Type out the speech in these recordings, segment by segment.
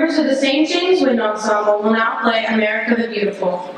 Members of the St. James Wind Ensemble will now play America the Beautiful.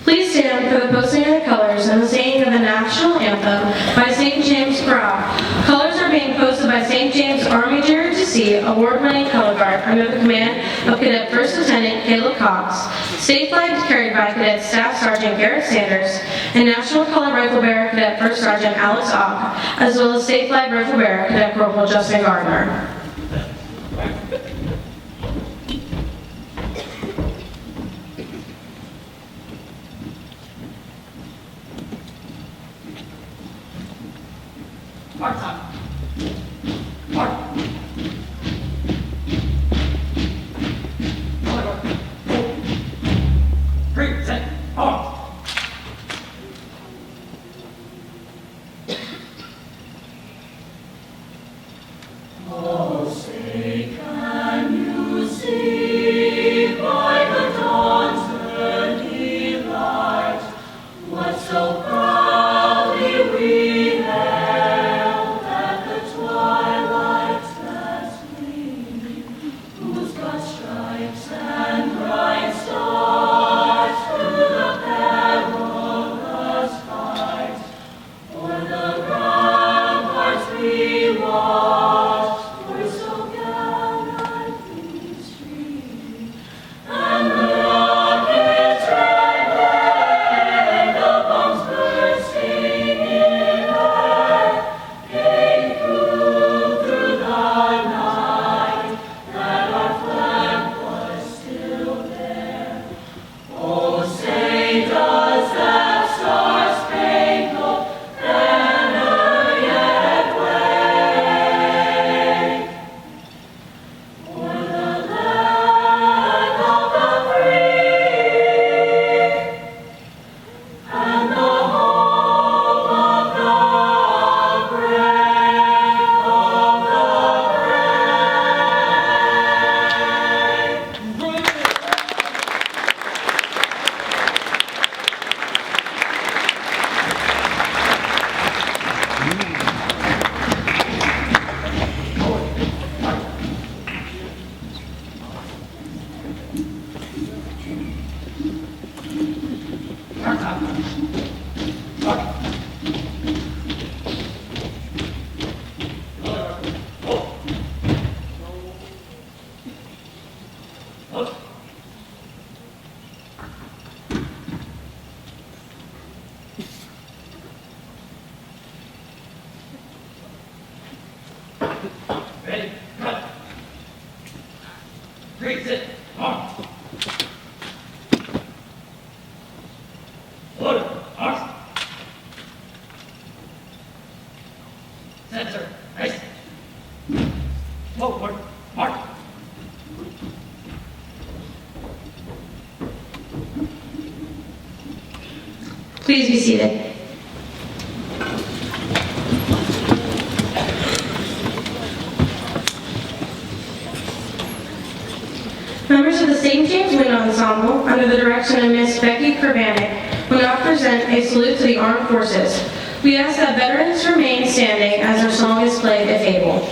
Please stand for the posting of the colors and the singing of the national anthem by St. James Choral. Colors are being posted by St. James Army JROTC award-winning color guard under the command of Cadet First Lieutenant Caleb Cox. State flag is carried by Cadet Staff Sergeant Garrett Sanders and National Color Rifle Bearer Cadet First Sergeant Alex Ogg, as well as State Flag Rifle Bearer Cadet Corporal Justin Gardner. Mark time. Mark. Three, set, off. Oh, say, can you see by the dawn's early light what so proudly we hailed at the twilight's last Ready, cut. 3, sit, march. Order, march. Censor, race. Forward, march. Please be seated. Members of the St. James Wind Ensemble, under the direction of Miss Becky Kervanek, will now present a salute to the armed forces. We ask that veterans remain standing as our song is played if able.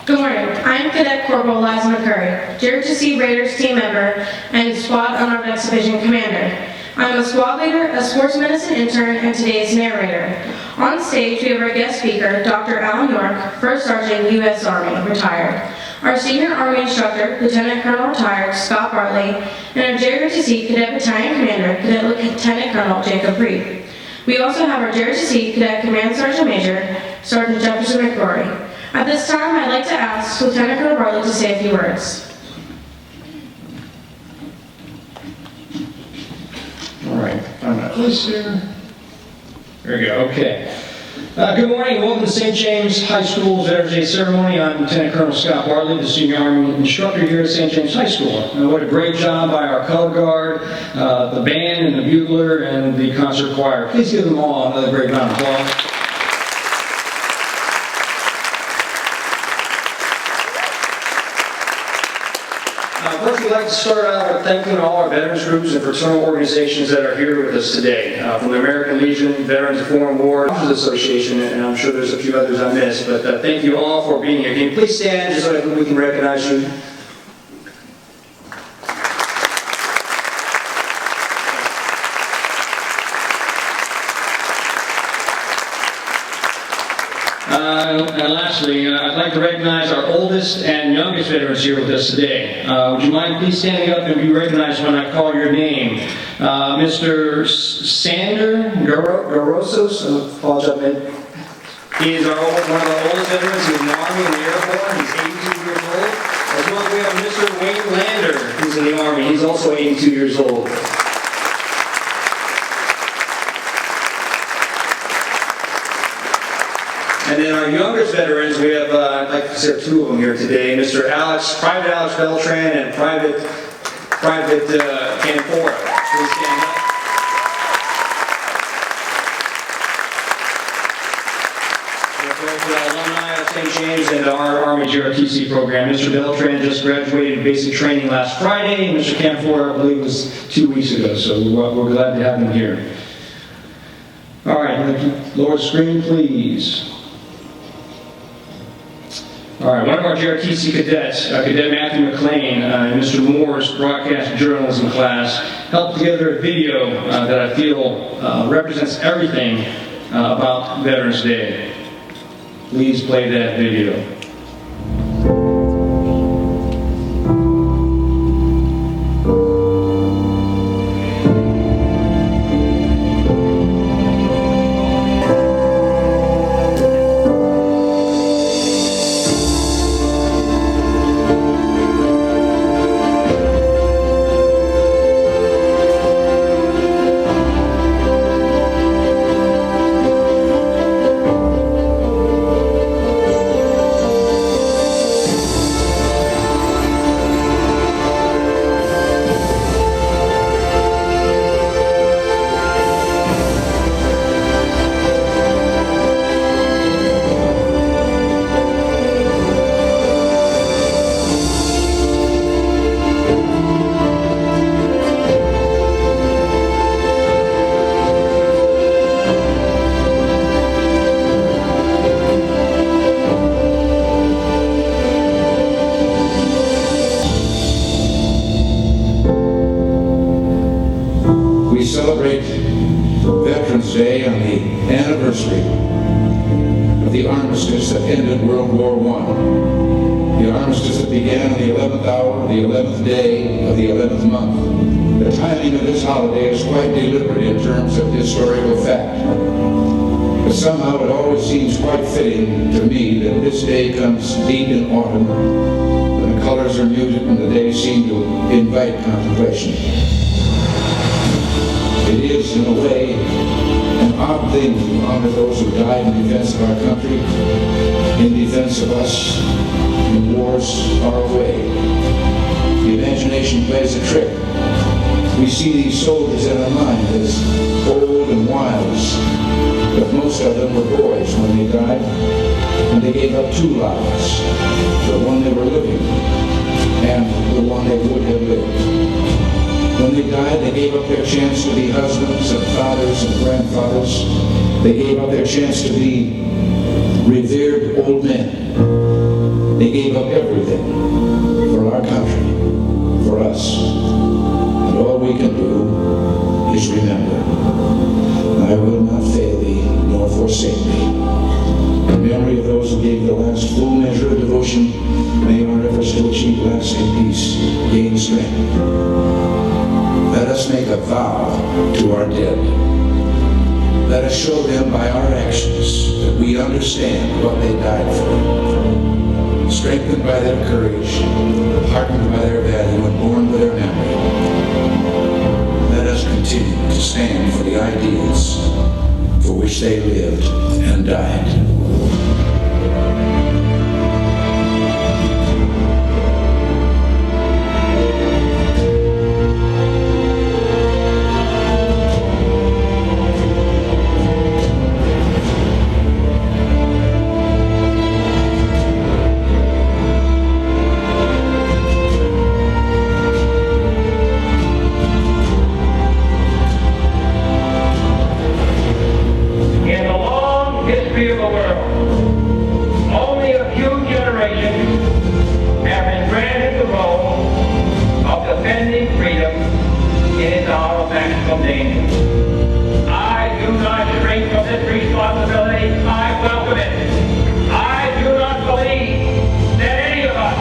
Good morning. I am Cadet Corporal Liza McCurry, JROTC Raiders team member and Squad Unarmed Exhibition Commander. I am a squad leader, a sports medicine intern, and today's narrator. On stage, we have our guest speaker, Dr. Alan York, First Sergeant, U.S. Army, retired. Our senior Army instructor, Lieutenant Colonel retired, Scott Bartley, and our JROTC Cadet Battalion Commander, Cadet Lieutenant Colonel Jacob Reed. We also have our JROTC Cadet Command Sergeant Major, Sergeant Jefferson McCrory. At this time, I'd like to ask Lieutenant Colonel Bartley to say a few words. All right, find my place here. There we go, okay. Good morning, welcome to St. James High School's Veterans Day ceremony. I'm Lieutenant Colonel Scott Bartley, the Senior Army instructor here at St. James High School. What a great job by our color guard, the band and the bugler and the concert choir. Please give them all another great round of applause. First, we'd like to start out with thanking all our veterans groups and fraternal organizations that are here with us today. From the American Legion, Veterans of Foreign War, Officers Association, and I'm sure there's a few others I missed, but thank you all for being here. Can you please stand just so that we can recognize you? And lastly, I'd like to recognize our oldest and youngest veterans here with us today. Would you mind please standing up and be recognized when I call your name? Mr. Sander Garosos, I apologize, man. He is one of our oldest veterans. He's in the Army and the Air Force. He's 82 years old. As well as we have Mr. Wayne Lander, who's in the Army. He's also 82 years old. And then our youngest veterans, we have, I'd like to say two of them here today, Private Alex Beltran and Private Canfora. Please stand up. We're both alumni of St. James and our Army GRTC program. Mr. Beltran just graduated basic training last Friday, and Mr. Canfora, I believe, was 2 weeks ago, so we're glad to have him here. All right, lower the screen, please. All right, one of our GRTC cadets, Cadet Matthew McLean, and Mr. Moore's broadcast journalism class, helped together a video that I feel represents everything about Veterans Day. Please play that video. Celebrate Veterans Day on the anniversary of the armistice that ended World War I. The armistice that began on the 11th hour, the 11th day of the 11th month. The timing of this holiday is quite deliberate in terms of historical fact. But somehow it always seems quite fitting to me that this day comes deep in autumn, when the colors are muted and the days seem to invite contemplation. It is, in a way, an odd thing to honor those who died in defense of our country, in defense of us, in wars far away. The imagination plays a trick. We see these soldiers in our mind as old and wise, but most of them were boys when they died, and they gave up two lives, the one they were living and the one they would have lived. When they died, they gave up their chance to be husbands and fathers and grandfathers. They gave up their chance to be revered old men. They gave up everything for our country, for us. And all we can do is remember. I will not fail thee, nor forsake thee. In memory of those who gave the last full measure of devotion, may our efforts to achieve lasting peace gain strength. Let us make a vow to our dead. Let us show them by our actions that we understand what they died for. Strengthened by their courage, heartened by their value, and born with their memory, let us continue to stand for the ideas for which they lived and died. In the long history of the world, only a few generations have been granted the role of defending freedom in its hour of maximum danger. I do not shrink from this responsibility. I welcome it. I do not believe that any of us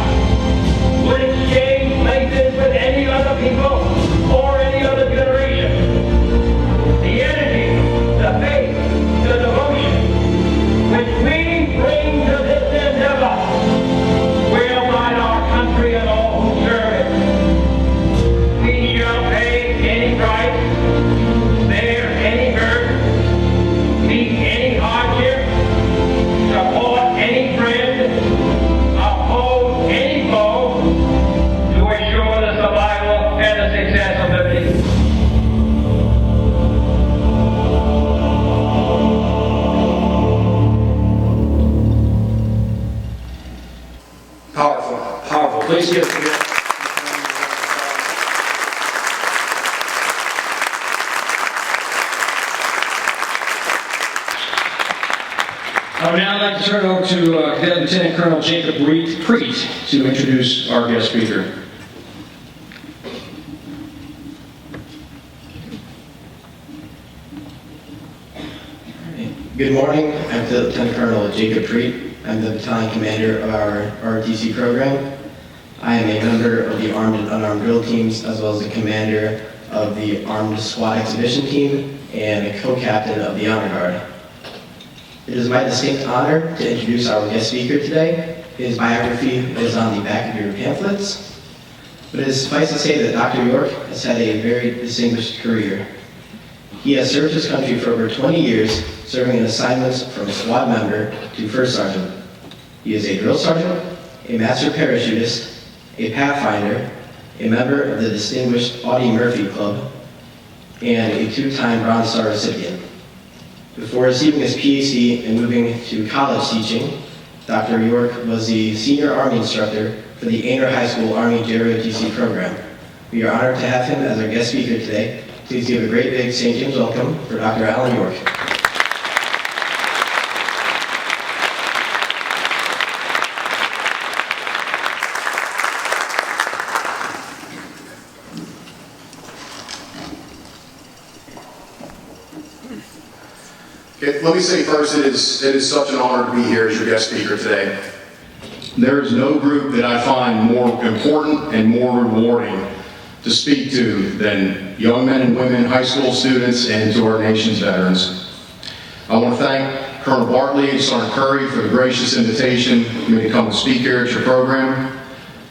would exchange places with any other people or any other generation. The energy, the faith, the devotion which we bring to this endeavor will guide our country and all who serve it. We shall pay any price, bear any burden, meet any hardship, support any friend, oppose any foe to assure the survival and the success of liberty. Powerful, powerful. Please give it to me. I would now like to turn it over to Cadet Lieutenant Colonel Jacob Preet to introduce our guest speaker. Good morning. I'm Lieutenant Colonel Jacob Preet. I'm the battalion commander of our ROTC program. I am a member of the Armed and Unarmed Drill Teams, as well as the commander of the Armed SWAT Exhibition Team and a co-captain of the Honor Guard. It is my distinct honor to introduce our guest speaker today. His biography is on the back of your pamphlets, but it is suffice to say that Dr. York has had a very distinguished career. He has served his country for over 20 years, serving in assignments from SWAT member to first sergeant. He is a drill sergeant, a master parachutist, a pathfinder, a member of the distinguished Audie Murphy Club, and a two-time Bronze Star recipient. Before receiving his PhD and moving to college teaching, Dr. York was the senior Army instructor for the Ainer High School Army JROTC program. We are honored to have him as our guest speaker today. Please give a great big St. James welcome for Dr. Alan York. Okay, let me say first, it is such an honor to be here as your guest speaker today. There is no group that I find more important and more rewarding to speak to than young men and women, high school students, and to our nation's veterans. I want to thank Colonel Bartley and Sergeant Curry for the gracious invitation for me to come and speak here at your program.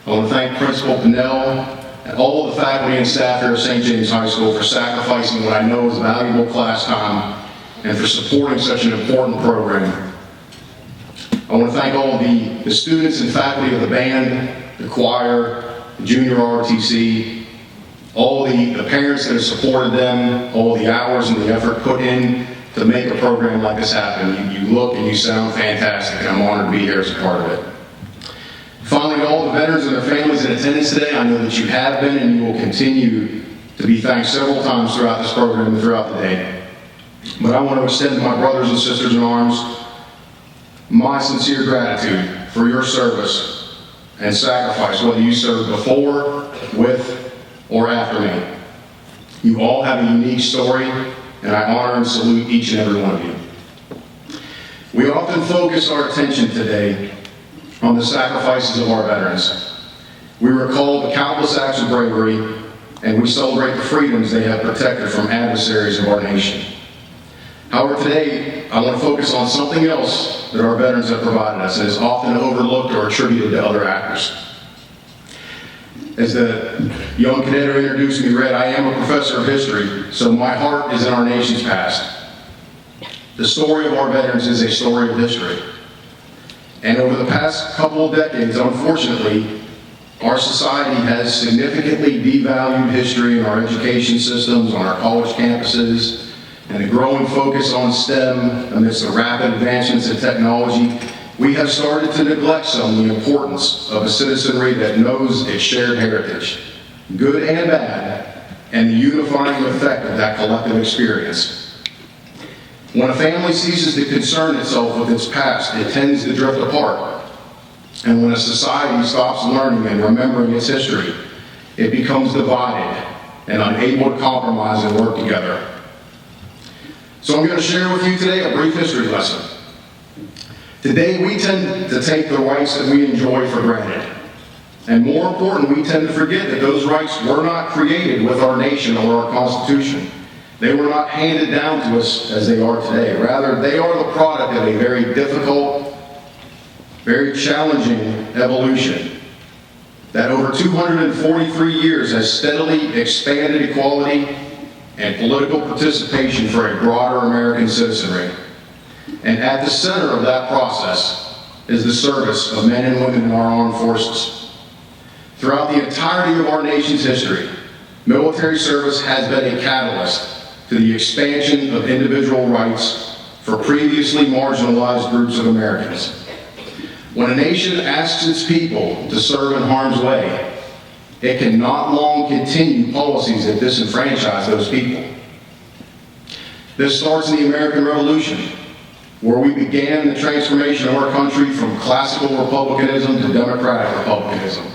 I want to thank Principal Pinnell and all of the faculty and staff here at St. James High School for sacrificing what I know is valuable class time and for supporting such an important program. I want to thank all the students and faculty of the band, the choir, the junior ROTC, all the parents that have supported them, all the hours and the effort put in to make a program like this happen. You look and you sound fantastic, and I'm honored to be here as a part of it. Finally, to all the veterans and their families in attendance today, I know that you have been and you will continue to be thanked several times throughout this program and throughout the day. But I want to extend to my brothers and sisters in arms my sincere gratitude for your service and sacrifice, whether you served before, with, or after me. You all have a unique story, and I honor and salute each and every one of you. We often focus our attention today on the sacrifices of our veterans. We recall the countless acts of bravery, and we celebrate the freedoms they have protected from adversaries of our nation. However, today, I want to focus on something else that our veterans have provided us and is often overlooked or attributed to other actors. As the young cadet who introduced me read, I am a professor of history, so my heart is in our nation's past. The story of our veterans is a story of history. And over the past couple of decades, unfortunately, our society has significantly devalued history in our education systems, on our college campuses, and the growing focus on STEM amidst the rapid advancements in technology. We have started to neglect some of the importance of a citizenry that knows its shared heritage, good and bad, and the unifying effect of that collective experience. When a family ceases to concern itself with its past, it tends to drift apart. And when a society stops learning and remembering its history, it becomes divided and unable to compromise and work together. So I'm going to share with you today a brief history lesson. Today, we tend to take the rights that we enjoy for granted. And more important, we tend to forget that those rights were not created with our nation or our Constitution. They were not handed down to us as they are today. Rather, they are the product of a very difficult, very challenging evolution that over 243 years has steadily expanded equality and political participation for a broader American citizenry. And at the center of that process is the service of men and women in our armed forces. Throughout the entirety of our nation's history, military service has been a catalyst to the expansion of individual rights for previously marginalized groups of Americans. When a nation asks its people to serve in harm's way, it cannot long continue policies that disenfranchise those people. This starts in the American Revolution, where we began the transformation of our country from classical republicanism to democratic republicanism.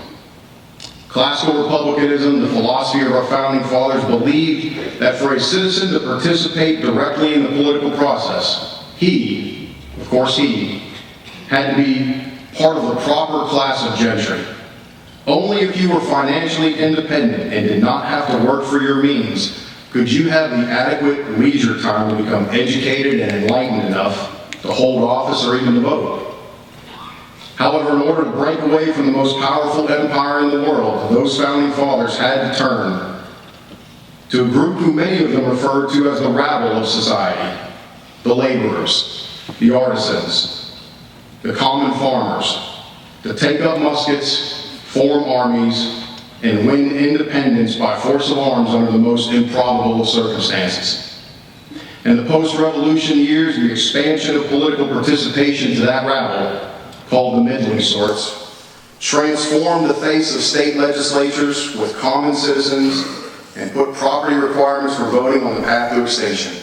Classical republicanism, the philosophy of our founding fathers, believed that for a citizen to participate directly in the political process, he, of course he, had to be part of the proper class of gentry. Only if you were financially independent and did not have to work for your means could you have the adequate leisure time to become educated and enlightened enough to hold office or even to vote. However, in order to break away from the most powerful empire in the world, those founding fathers had to turn to a group who many of them referred to as the rabble of society: the laborers, the artisans, the common farmers, to take up muskets, form armies, and win independence by force of arms under the most improbable of circumstances. In the post-revolution years, the expansion of political participation to that rabble, called the middling sorts, transformed the face of state legislatures with common citizens and put property requirements for voting on the path to extinction.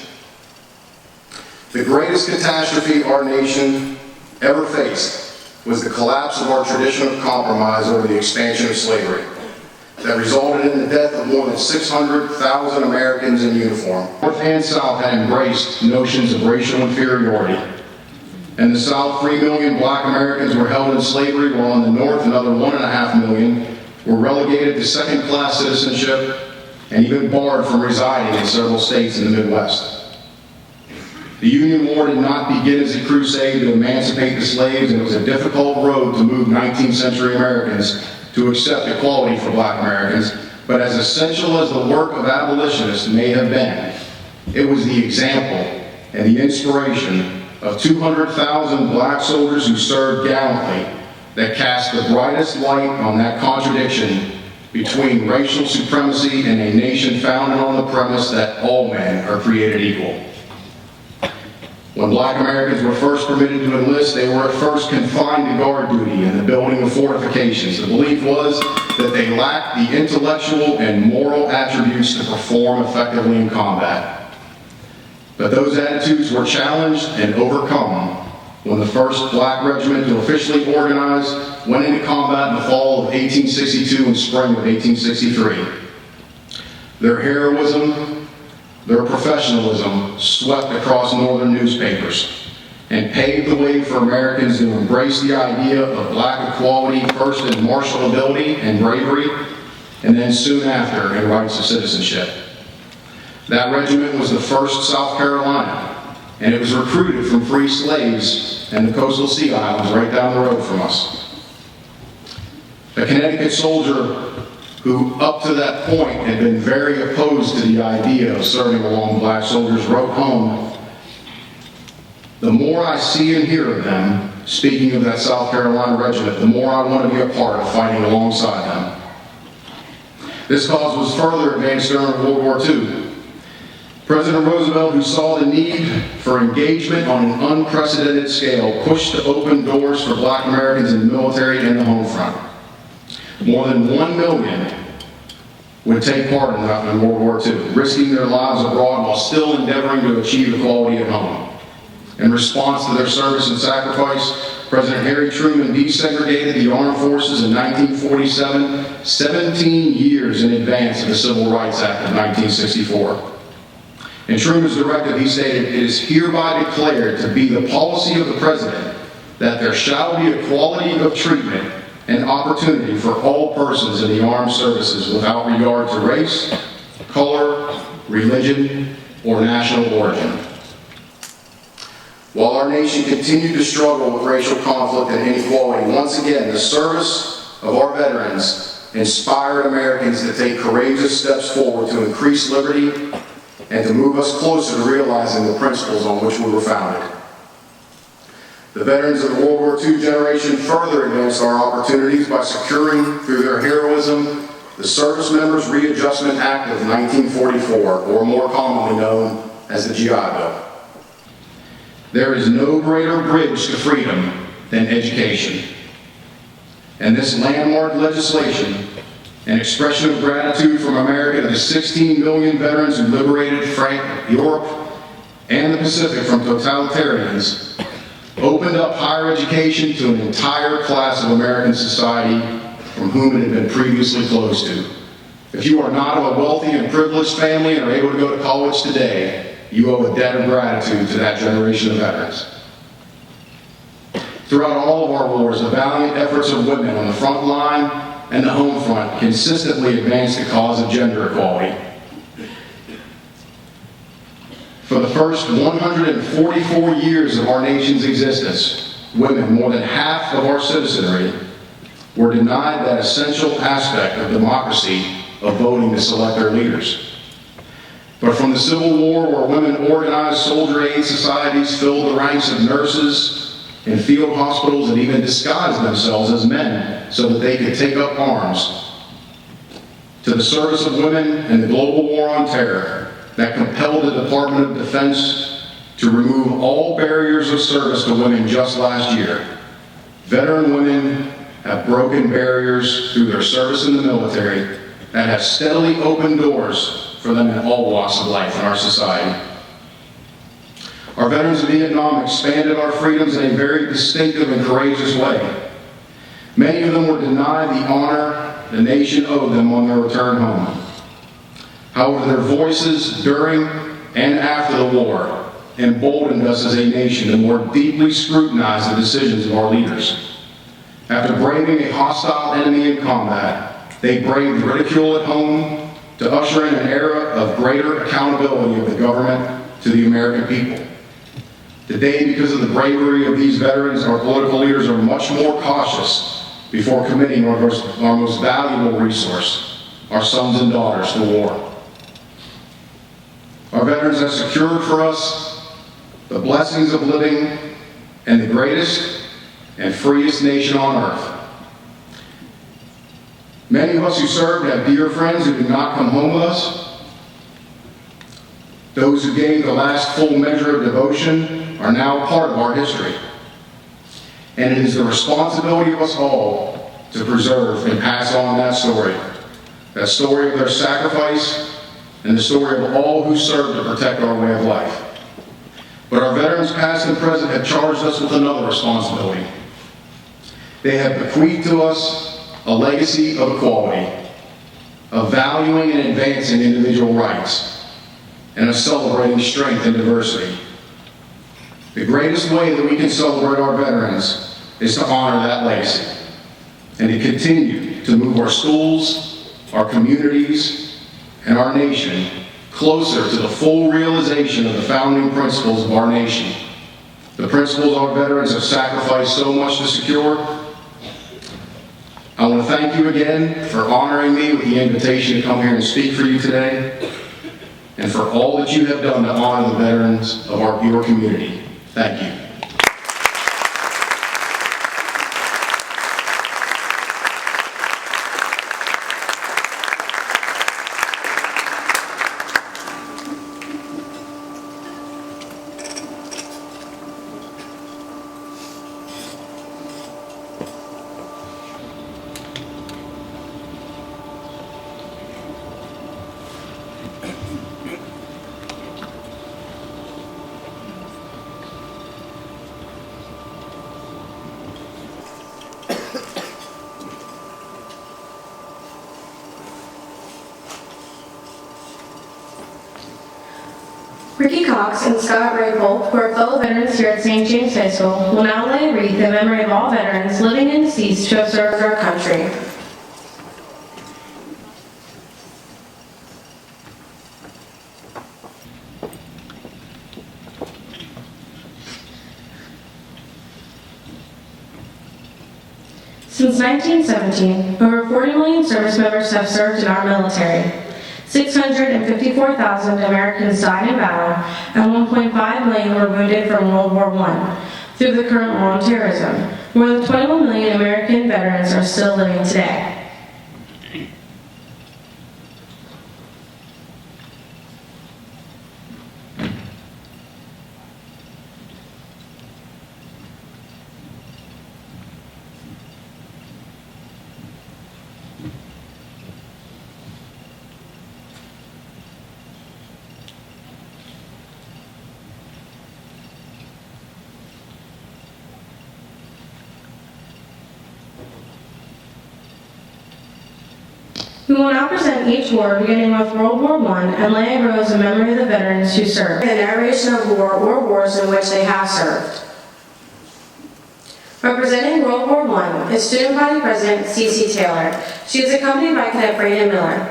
The greatest catastrophe our nation ever faced was the collapse of our tradition of compromise over the expansion of slavery that resulted in the death of more than 600,000 Americans in uniform. North and South had embraced notions of racial inferiority. In the South, 3 million black Americans were held in slavery, while in the North, another 1.5 million were relegated to second-class citizenship and even barred from residing in several states in the Midwest. The Union War did not begin as a crusade to emancipate the slaves, and it was a difficult road to move 19th century Americans to accept equality for black Americans, but as essential as the work of abolitionists may have been, it was the example and the inspiration of 200,000 black soldiers who served gallantly that cast the brightest light on that contradiction between racial supremacy and a nation founded on the premise that all men are created equal. When black Americans were first permitted to enlist, they were at first confined to guard duty and the building of fortifications. The belief was that they lacked the intellectual and moral attributes to perform effectively in combat. But those attitudes were challenged and overcome when the first black regiment to officially organize went into combat in the fall of 1862 and spring of 1863. Their heroism, their professionalism swept across northern newspapers and paved the way for Americans to embrace the idea of black equality, first in martial ability and bravery, and then soon after in rights of citizenship. That regiment was the 1st South Carolina, and it was recruited from free slaves and the coastal sea islands right down the road from us. A Connecticut soldier who up to that point had been very opposed to the idea of serving along black soldiers wrote home, "The more I see and hear of them," speaking of that South Carolina regiment, "the more I want to be a part of fighting alongside them." This cause was further advanced during World War II. President Roosevelt, who saw the need for engagement on an unprecedented scale, pushed to open doors for black Americans in the military and the home front. More than 1 million would take part in World War II, risking their lives abroad while still endeavoring to achieve equality at home. In response to their service and sacrifice, President Harry Truman desegregated the armed forces in 1947, 17 years in advance of the Civil Rights Act of 1964. In Truman's directive, he stated, "It is hereby declared to be the policy of the President that there shall be equality of treatment and opportunity for all persons in the armed services without regard to race, color, religion, or national origin." While our nation continued to struggle with racial conflict and inequality, once again, the service of our veterans inspired Americans to take courageous steps forward to increase liberty and to move us closer to realizing the principles on which we were founded. The veterans of the World War II generation further advanced our opportunities by securing, through their heroism, the Service Members Readjustment Act of 1944, or more commonly known as the GI Bill. There is no greater bridge to freedom than education. And this landmark legislation, an expression of gratitude from America to the 16 million veterans who liberated Europe and the Pacific from totalitarians, opened up higher education to an entire class of American society from whom it had been previously closed to. If you are not of a wealthy and privileged family and are able to go to college today, you owe a debt of gratitude to that generation of veterans. Throughout all of our wars, the valiant efforts of women on the front line and the home front consistently advanced the cause of gender equality. For the first 144 years of our nation's existence, women, more than half of our citizenry, were denied that essential aspect of democracy of voting to select their leaders. But from the Civil War, where women organized soldier aid societies, filled the ranks of nurses in field hospitals, and even disguised themselves as men so that they could take up arms, to the service of women in the global war on terror that compelled the Department of Defense to remove all barriers of service to women just last year, veteran women have broken barriers through their service in the military that have steadily opened doors for them in all walks of life in our society. Our veterans of Vietnam expanded our freedoms in a very distinctive and courageous way. Many of them were denied the honor the nation owed them on their return home. However, their voices during and after the war emboldened us as a nation to more deeply scrutinize the decisions of our leaders. After braving a hostile enemy in combat, they braved ridicule at home to usher in an era of greater accountability of the government to the American people. Today, because of the bravery of these veterans, our political leaders are much more cautious before committing our most valuable resource, our sons and daughters, to war. Our veterans have secured for us the blessings of living in the greatest and freest nation on earth. Many of us who served have dear friends who did not come home with us. Those who gave the last full measure of devotion are now part of our history. And it is the responsibility of us all to preserve and pass on that story of their sacrifice and the story of all who served to protect our way of life. But our veterans, past and present, have charged us with another responsibility. They have bequeathed to us a legacy of equality, of valuing and advancing individual rights, and of celebrating strength and diversity. The greatest way that we can celebrate our veterans is to honor that legacy and to continue to move our schools, our communities, and our nation closer to the full realization of the founding principles of our nation. The principles our veterans have sacrificed so much to secure. I want to thank you again for honoring me with the invitation to come here and speak for you today, and for all that you have done to honor the veterans of your community. Thank you. Ricky Cox and Scott Rapel, who are fellow veterans here at St. James High School, will now lay a wreath in memory of all veterans living and deceased who have served our country. Since 1917, over 40 million service members have served in our military. 654,000 Americans died in battle, and 1.5 million were wounded from World War I. Through the current war on terrorism, more than 21 million American veterans are still living today. We will now present each war, beginning with World War I, and lay a rose in memory of the veterans who served, and the narration of war or wars in which they have served. Representing World War I is Student Body President C.C. Taylor. She is accompanied by Cadet Brandon Miller.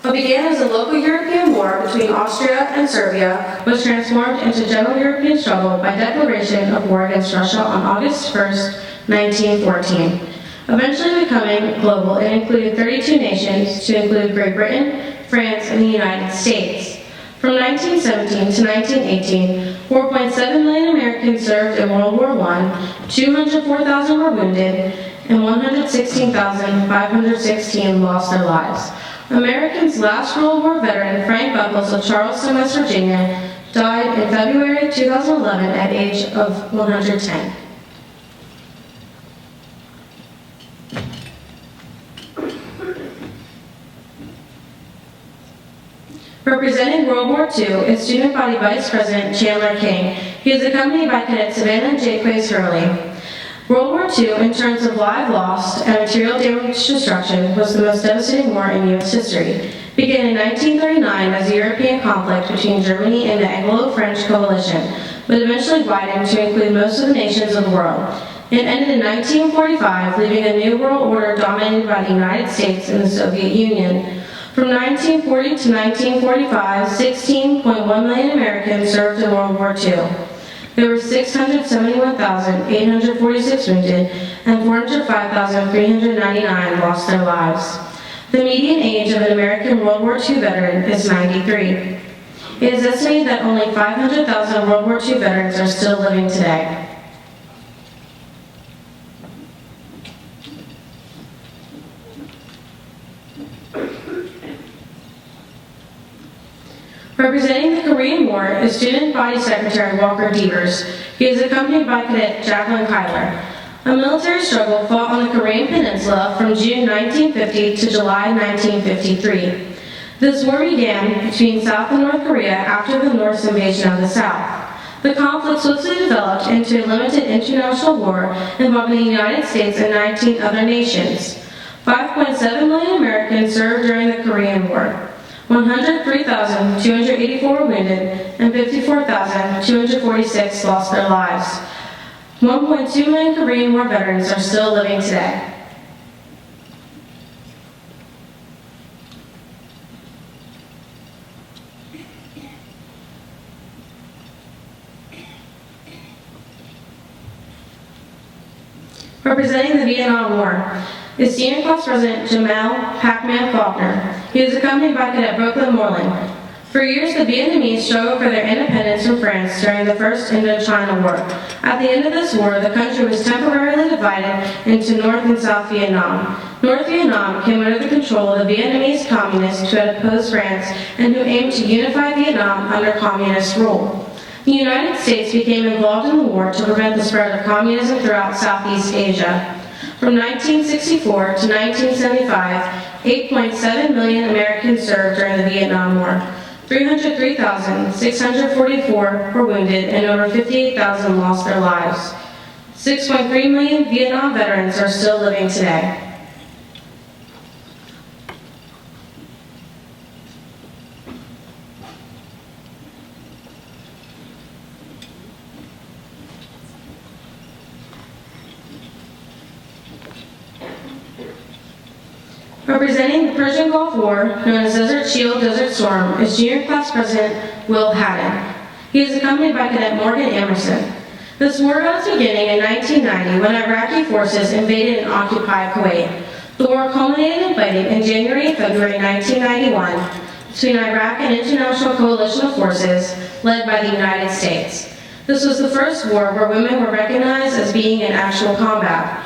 What began as a local European war between Austria and Serbia was transformed into general European struggle by declaration of war against Russia on August 1st, 1914. Eventually becoming global, it included 32 nations, to include Great Britain, France, and the United States. From 1917 to 1918, 4.7 million Americans served in World War I, 204,000 were wounded, and 116,516 lost their lives. Americans' last World War veteran, Frank Buckles of Charleston, West Virginia, died in February 2011 at age of 110. Representing World War II is Student Body Vice President Chandler King. He is accompanied by Cadet Savannah Jaques Hurley. World War II, in terms of lives lost and material damage destruction, was the most devastating war in U.S. history. Began in 1939 as a European conflict between Germany and the Anglo-French coalition, but eventually widened to include most of the nations of the world. It ended in 1945, leaving a new world order dominated by the United States and the Soviet Union. From 1940 to 1945, 16.1 million Americans served in World War II. There were 671,846 wounded, and 405,399 lost their lives. The median age of an American World War II veteran is 93. It is estimated that only 500,000 World War II veterans are still living today. Representing the Korean War is Student Body Secretary Walker Devers. He is accompanied by Cadet Jacqueline Kyler. A military struggle fought on the Korean Peninsula from June 1950 to July 1953. This war began between South and North Korea after the North's invasion of the South. The conflict swiftly developed into a limited international war involving the United States and 19 other nations. 5.7 million Americans served during the Korean War. 103,284 were wounded, and 54,246 lost their lives. 1.2 million Korean War veterans are still living today. Representing the Vietnam War is Senior Class President Jamal Pac-Man Faulkner. He is accompanied by Cadet Brooklyn Moreland. For years, the Vietnamese struggled for their independence from France during the First Indochina War. At the end of this war, the country was temporarily divided into North and South Vietnam. North Vietnam came under the control of the Vietnamese communists who had opposed France and who aimed to unify Vietnam under communist rule. The United States became involved in the war to prevent the spread of communism throughout Southeast Asia. From 1964 to 1975, 8.7 million Americans served during the Vietnam War. 303,644 were wounded and over 58,000 lost their lives. 6.3 million Vietnam veterans are still living today. Representing the Persian Gulf War, known as Desert Shield, Desert Storm, is Junior Class President Will Haddon. He is accompanied by Cadet Morgan Emerson. This war got its beginning in 1990 when Iraqi forces invaded and occupied Kuwait. The war culminated in fighting in January and February 1991 between Iraq and international coalition of forces led by the United States. This was the first war where women were recognized as being in actual combat.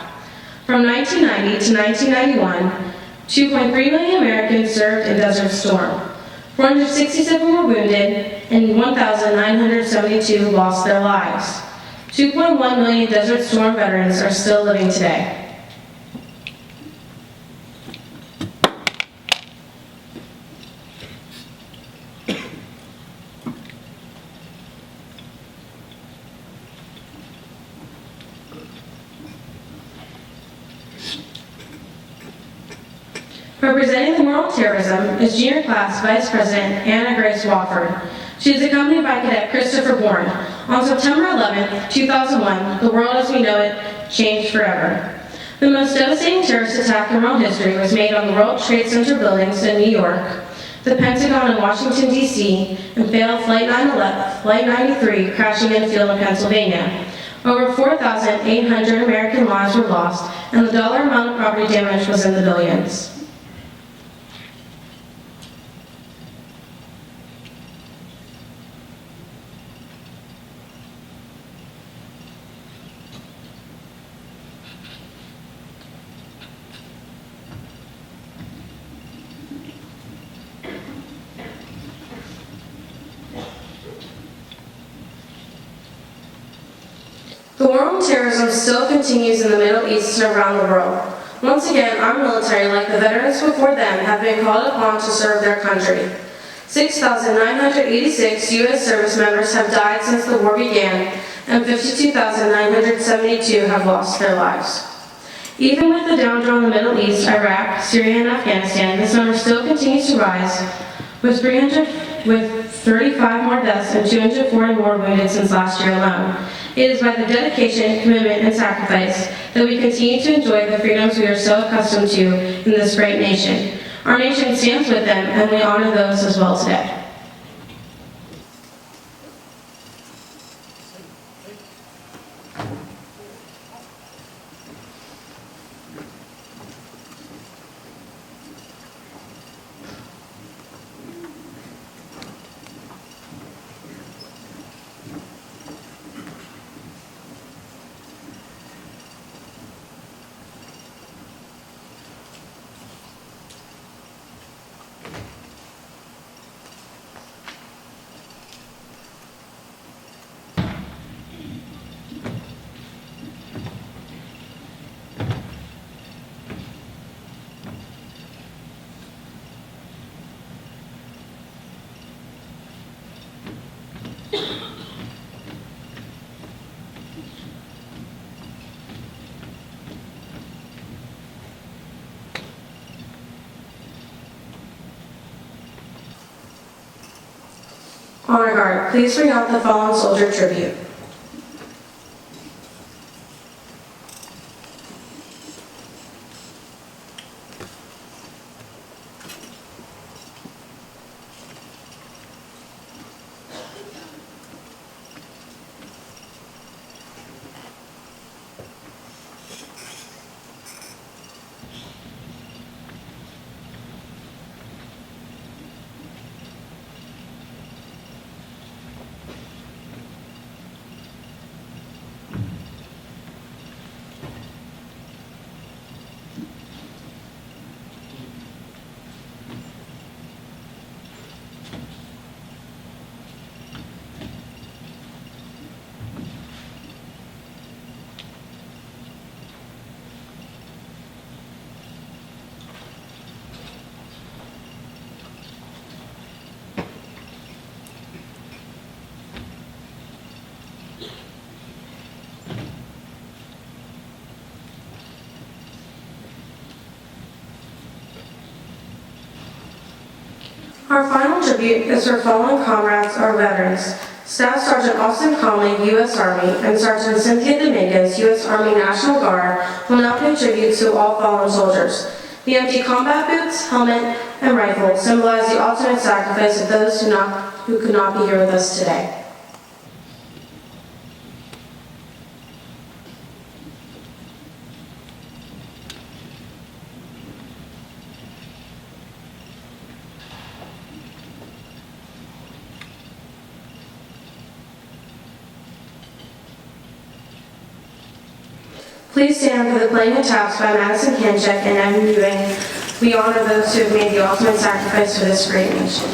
From 1990 to 1991, 2.3 million Americans served in Desert Storm. 467 were wounded, and 1,972 lost their lives. 2.1 million Desert Storm veterans are still living today. Representing the war on terrorism is Junior Class Vice President Anna Grace Wofford. She is accompanied by Cadet Christopher Bourne. On September 11, 2001, the world as we know it changed forever. The most devastating terrorist attack in world history was made on the World Trade Center buildings in New York, the Pentagon in Washington, D.C., and failed Flight 93 crashing in a field in Pennsylvania. Over 4,800 American lives were lost, and the dollar amount of property damage was in the billions. The war on terrorism still continues in the Middle East and around the world. Once again, our military, like the veterans before them, have been called upon to serve their country. 6,986 U.S. service members have died since the war began, and 52,972 have lost their lives. Even with the downdraw in the Middle East, Iraq, Syria, and Afghanistan, this number still continues to rise, with 35 more deaths and 240 more wounded since last year alone. It is by the dedication, commitment, and sacrifice that we continue to enjoy the freedoms we are so accustomed to in this great nation. Our nation stands with them, and we honor those as well today. Honor Guard, please bring out the fallen soldier tribute. Our final tribute is for fallen comrades or veterans. Staff Sergeant Austin Conley, U.S. Army, and Sergeant Cynthia Dominguez, U.S. Army National Guard, will now pay tribute to all fallen soldiers. The empty combat boots, helmet, and rifle symbolize the ultimate sacrifice of those who could not be here with us today. Please stand for the playing of taps by Madison Kanchek and Evan Ewing. We honor those who have made the ultimate sacrifice for this great nation.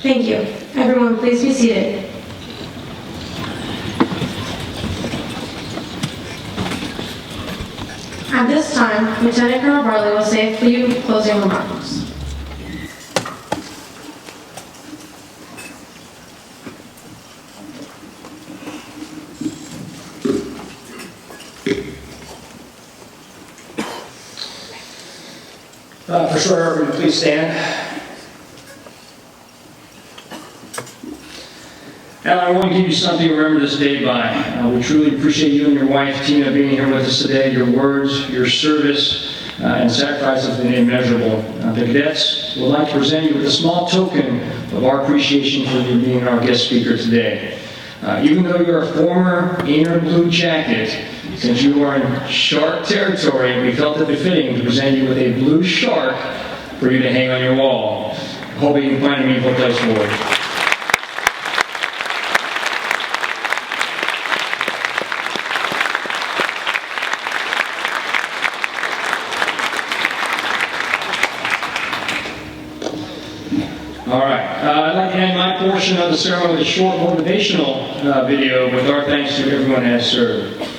Thank you. Everyone, please be seated. At this time, Lieutenant Colonel Barley will say a few closing remarks. For sure, everyone, please stand. And I want to give you something to remember this day by. We truly appreciate you and your wife, Tina, being here with us today. Your words, your service, and sacrifice have been immeasurable. The cadets would like to present you with a small token of our appreciation for you being our guest speaker today. Even though you're a former Inner Blue Jacket, since you are in shark territory, we felt it befitting to present you with a blue shark for you to hang on your wall. Hoping you can find a meaningful place for it. All right. I'd like to end my portion of the ceremony with a short motivational video with our thanks to everyone who has served.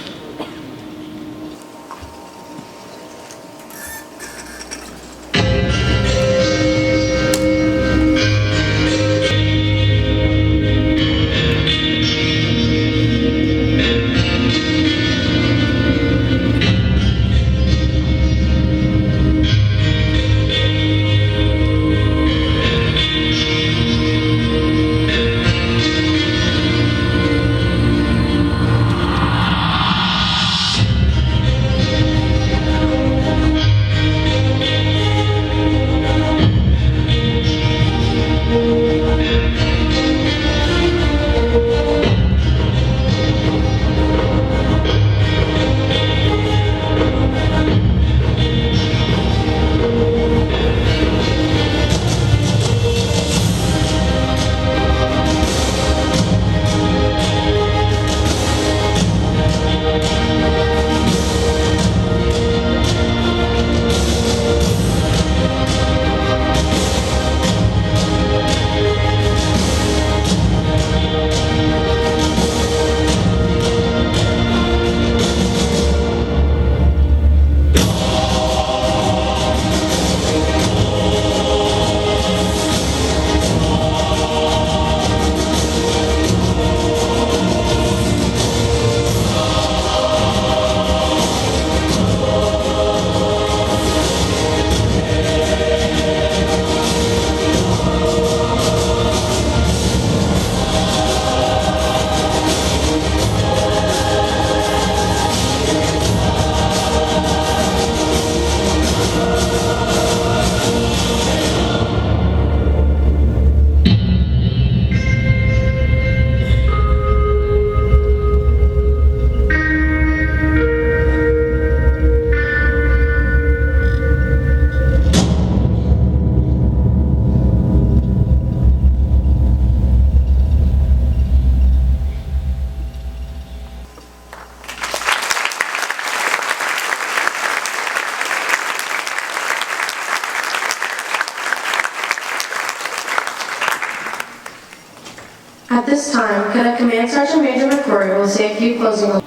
this time, Cadet Command Sergeant Major McCrory will say a few closing remarks.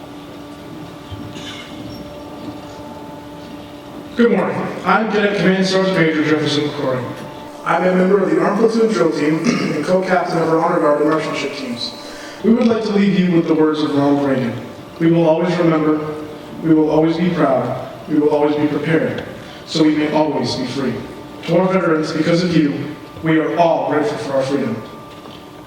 Good morning. I'm Cadet Command Sergeant Major Jefferson McCrory. I'm a member of the Armed Platoon Drill Team and co-captain of our Honor Guard and Marksmanship teams. We would like to leave you with the words of Ronald Reagan. We will always remember, we will always be proud, we will always be prepared, so we may always be free. To our veterans, because of you, we are all grateful for our freedom.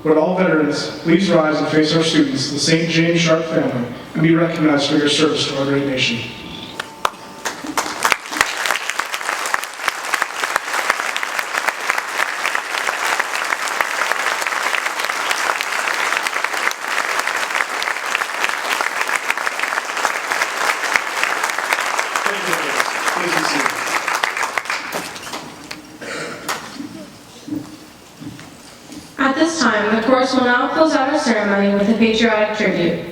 Would all veterans please rise and face our students, the St. James Sharp family, and be recognized for your service to our great nation. Please be seated. At this time, the chorus will now close out our ceremony with a patriotic tribute.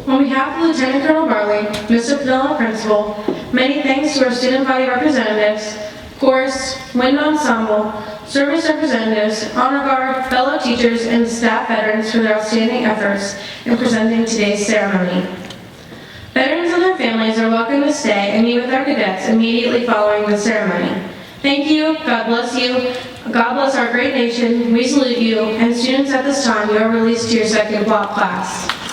On behalf of Lieutenant Colonel Barley, Mr. Padilla, Principal, many thanks to our student body representatives, chorus, wind ensemble, service representatives, honor guard, fellow teachers, and staff veterans for their outstanding efforts in presenting today's ceremony. Veterans and their families are welcome to stay and meet with our cadets immediately following the ceremony. Thank you, God bless you, God bless our great nation, we salute you, and students at this time, you are released to your second block class.